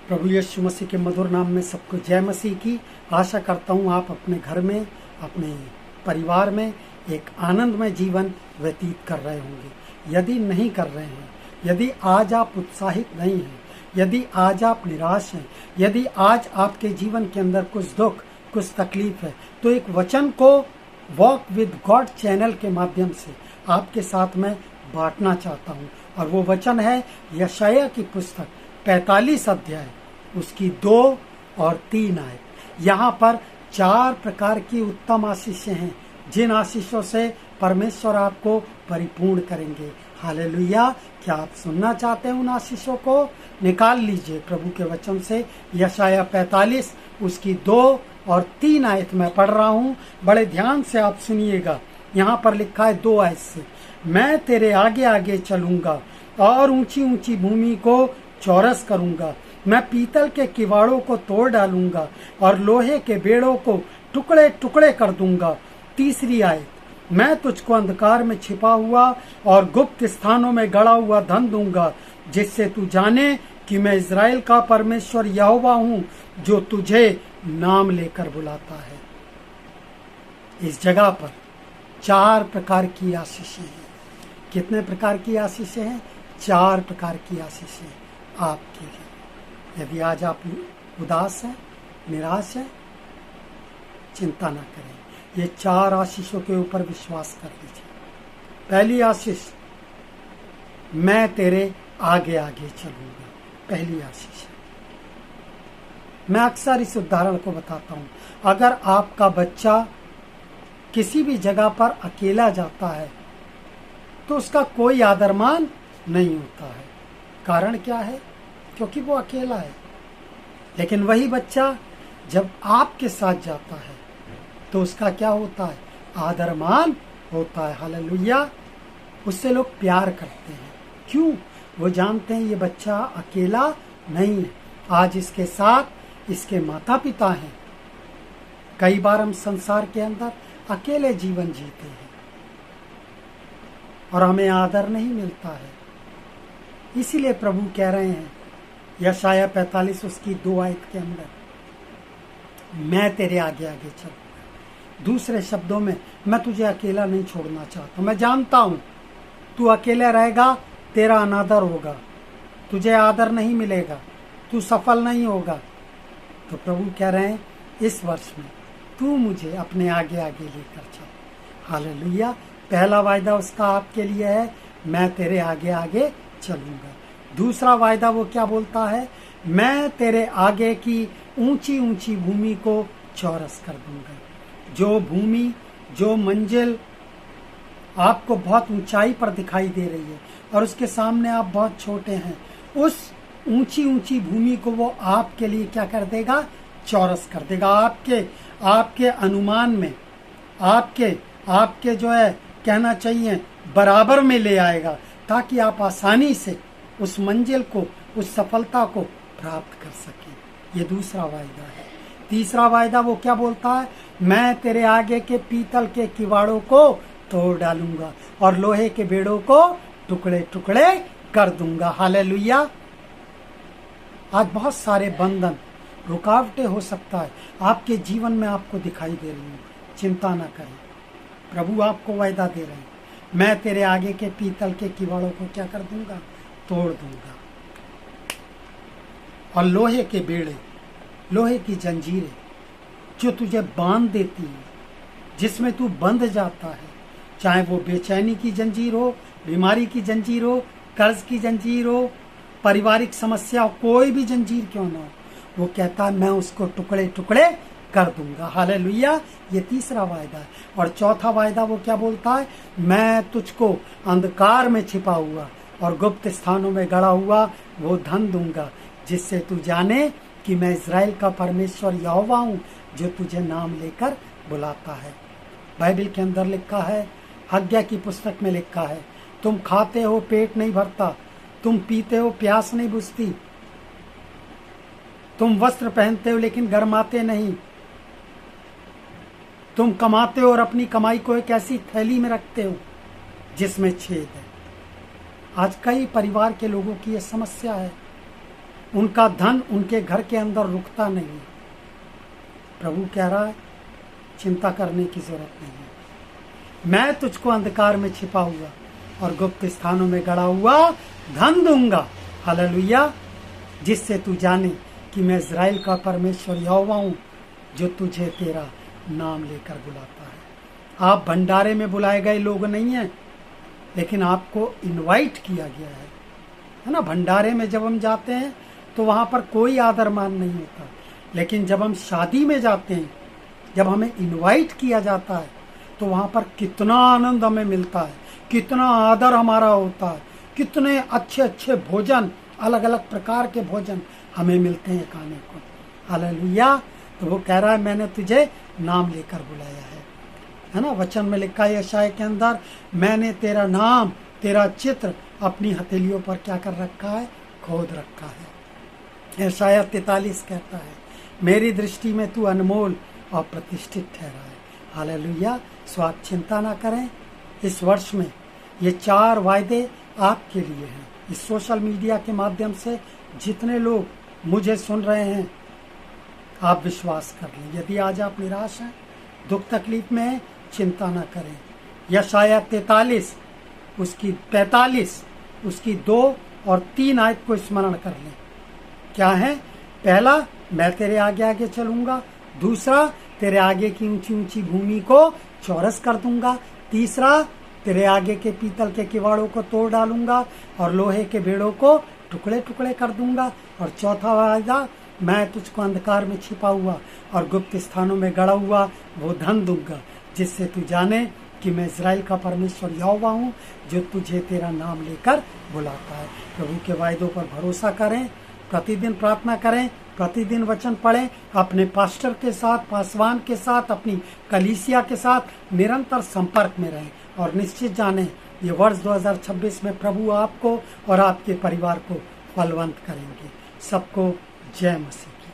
प्रभु यीशु मसीह के मधुर नाम में सबको जय मसीह की। आशा करता हूँ आप अपने घर में, अपने परिवार में एक आनंदमय जीवन व्यतीत कर रहे होंगे। यदि नहीं कर रहे हैं, यदि आज आप उत्साहित नहीं हैं, यदि आज आप निराश हैं, यदि आज आपके जीवन के अंदर कुछ दुख, कुछ तकलीफ है, तो एक वचन को वॉक विद गॉड चैनल के माध्यम से आपके साथ मैं बांटना चाहता हूँ। और वो वचन है यशायाह की पुस्तक 45 अध्याय उसकी 2 और 3 आयत। यहाँ पर 4 प्रकार की उत्तम आशीषें हैं जिन आशीषों से परमेश्वर आपको परिपूर्ण करेंगे। हालेलुया। क्या आप सुनना चाहते हैं उन आशीषों को? निकाल लीजिए प्रभु के वचन से यशायाह 45 उसकी 2 और 3 आयत मैं पढ़ रहा हूँ। बड़े ध्यान से आप सुनिएगा। यहाँ पर लिखा है 2 आयत से, मैं तेरे आगे आगे चलूंगा और ऊंची ऊंची भूमि को चौरस करूंगा। मैं पीतल के किवाड़ों को तोड़ डालूंगा और लोहे के बेड़ों को टुकड़े टुकड़े कर दूंगा। 3 आयत, मैं तुझको अंधकार में छिपा हुआ और गुप्त स्थानों में गड़ा हुआ धन दूंगा, जिससे तू जाने कि मैं इज़राइल का परमेश्वर यहोवा हूँ, जो तुझे नाम लेकर बुलाता है। इस जगह पर 4 प्रकार की आशीषें हैं। कितने प्रकार की आशीषें हैं? 4 प्रकार की आशीषें आपके लिए। यदि आज आप उदास हैं, निराश हैं, चिंता ना करें। ये 4 आशीषों के ऊपर विश्वास कर लीजिए। पहली आशीष, मैं तेरे आगे आगे चलूंगा। पहली आशीष। मैं अक्सर इस उदाहरण को बताता हूं। अगर आपका बच्चा किसी भी जगह पर अकेला जाता है तो उसका कोई आदरमान नहीं होता है। कारण क्या है? क्योंकि वो अकेला है। लेकिन वही बच्चा जब आपके साथ जाता है तो उसका क्या होता है? आदरमान होता है। हालेलुया। उससे लोग प्यार करते हैं। क्यों? वो जानते हैं ये बच्चा अकेला नहीं है। आज इसके साथ इसके माता पिता हैं। कई बार हम संसार के अंदर अकेले जीवन जीते हैं और हमें आदर नहीं मिलता है। इसीलिए प्रभु कह रहे हैं यशायाह 45 उसकी 2 आयत के अंदर, मैं तेरे आगे आगे चलूंगा। दूसरे शब्दों में, मैं तुझे अकेला नहीं छोड़ना चाहता। मैं जानता हूं तू अकेला रहेगा, तेरा अनादर होगा, तुझे आदर नहीं मिलेगा, तू सफल नहीं होगा। तो प्रभु कह रहे हैं इस वर्ष में तू मुझे अपने आगे आगे लेकर चल। हालेलुया। पहला वायदा उसका आपके लिए है, मैं तेरे आगे आगे चलूंगा। दूसरा वायदा वो क्या बोलता है? मैं तेरे आगे की ऊंची ऊंची भूमि को चौरस कर दूंगा। जो भूमि, जो मंजिल आपको बहुत ऊंचाई पर दिखाई दे रही है और उसके सामने आप बहुत छोटे हैं, उस ऊंची ऊंची भूमि को वो आपके लिए क्या कर देगा? चौरस कर देगा। आपके अनुमान में, आपके जो है कहना चाहिए बराबर में ले आएगा, ताकि आप आसानी से उस मंजिल को, उस सफलता को प्राप्त कर सकें। ये दूसरा वायदा है। तीसरा वायदा वो क्या बोलता है? मैं तेरे आगे के पीतल के किवाड़ों को तोड़ डालूंगा और लोहे के बेड़ों को टुकड़े टुकड़े कर दूंगा। हालेलुया। आज बहुत सारे बंधन, रुकावटें हो सकता है आपके जीवन में आपको दिखाई दे रही हूँ। चिंता ना करें। प्रभु आपको वायदा दे रहे हैं, मैं तेरे आगे के पीतल के किवाड़ों को क्या कर दूंगा? तोड़ दूंगा। और लोहे के बेड़े, लोहे की जंजीरें जो तुझे बांध देती है, जिसमें तू बंध जाता है, चाहे वो बेचैनी की जंजीर हो, बीमारी की जंजीर हो, कर्ज की जंजीर हो, पारिवारिक समस्या हो, कोई भी जंजीर क्यों ना हो, वो कहता है मैं उसको टुकड़े टुकड़े कर दूंगा। हालेलुया। ये तीसरा वायदा है। और चौथा वायदा वो क्या बोलता है? मैं तुझको अंधकार में छिपा हुआ और गुप्त स्थानों में गड़ा हुआ वो धन दूंगा, जिससे तू जाने कि मैं इज़राइल का परमेश्वर यहोवा हूँ, जो तुझे नाम लेकर बुलाता है। बाइबल के अंदर लिखा है, हग्या की पुस्तक में लिखा है, तुम खाते हो पेट नहीं भरता, तुम पीते हो प्यास नहीं बुझती, तुम वस्त्र पहनते हो लेकिन गरमाते नहीं, तुम कमाते हो और अपनी कमाई को एक ऐसी थैली में रखते हो जिसमें छेद है। आज कई परिवार के लोगों की यह समस्या है। उनका धन उनके घर के अंदर रुकता नहीं है। प्रभु कह रहा है चिंता करने की जरूरत नहीं है। मैं तुझको अंधकार में छिपा हुआ और गुप्त स्थानों में गड़ा हुआ धन दूंगा, हालेलुया, जिससे तू जाने कि मैं इज़राइल का परमेश्वर यहोवा हूँ, जो तुझे तेरा नाम लेकर बुलाता है। आप भंडारे में बुलाए गए लोग नहीं हैं, लेकिन आपको इनवाइट किया गया है ना। भंडारे में जब हम जाते हैं तो वहाँ पर कोई आदर मान नहीं होता, लेकिन जब हम शादी में जाते हैं, जब हमें इनवाइट किया जाता है, तो वहाँ पर कितना आनंद हमें मिलता है, कितना आदर हमारा होता है, कितने अच्छे अच्छे भोजन, अलग अलग प्रकार के भोजन हमें मिलते हैं खाने को, हालेलुया। तो वो कह रहा है मैंने तुझे नाम लेकर बुलाया है ना। वचन में लिखा है यशायाह के अंदर, मैंने तेरा नाम, तेरा चित्र अपनी हथेलियों पर क्या कर रखा है, खोद रखा है। यशायाह 43 कहता है मेरी दृष्टि में तू अनमोल और प्रतिष्ठित ठहरा है, हालेलुया। सो आप चिंता ना करें, इस वर्ष में ये 4 वायदे आपके लिए हैं। इस सोशल मीडिया के माध्यम से जितने लोग मुझे सुन रहे हैं, आप विश्वास कर लें। यदि आज आप निराश हैं, दुख तकलीफ में हैं, चिंता ना करें। यशायाह 43 उसकी 45 उसकी 2 और 3 आयत को स्मरण कर लें। क्या है? पहला, मैं तेरे आगे आगे चलूंगा। दूसरा, तेरे आगे की ऊंची ऊंची भूमि को चौरस कर दूंगा। तीसरा, तेरे आगे के पीतल के किवाड़ों को तोड़ डालूंगा और लोहे के बेड़ों को टुकड़े टुकड़े कर दूंगा। और चौथा वायदा, मैं तुझको अंधकार में छिपा हुआ और गुप्त स्थानों में गड़ा हुआ वो धन दूंगा, जिससे तू जाने कि मैं इज़राइल का परमेश्वर यहोवा हूँ, जो तुझे तेरा नाम लेकर बुलाता है। प्रभु के वायदों पर भरोसा करें, प्रतिदिन प्रार्थना करें, प्रतिदिन वचन पढ़ें, अपने पास्टर के साथ, पासवान के साथ, अपनी कलीसिया के साथ निरंतर संपर्क में रहें और निश्चित जानें ये वर्ष 2026 में प्रभु आपको और आपके परिवार को फलवंत करेंगे। सबको जय मसीह की।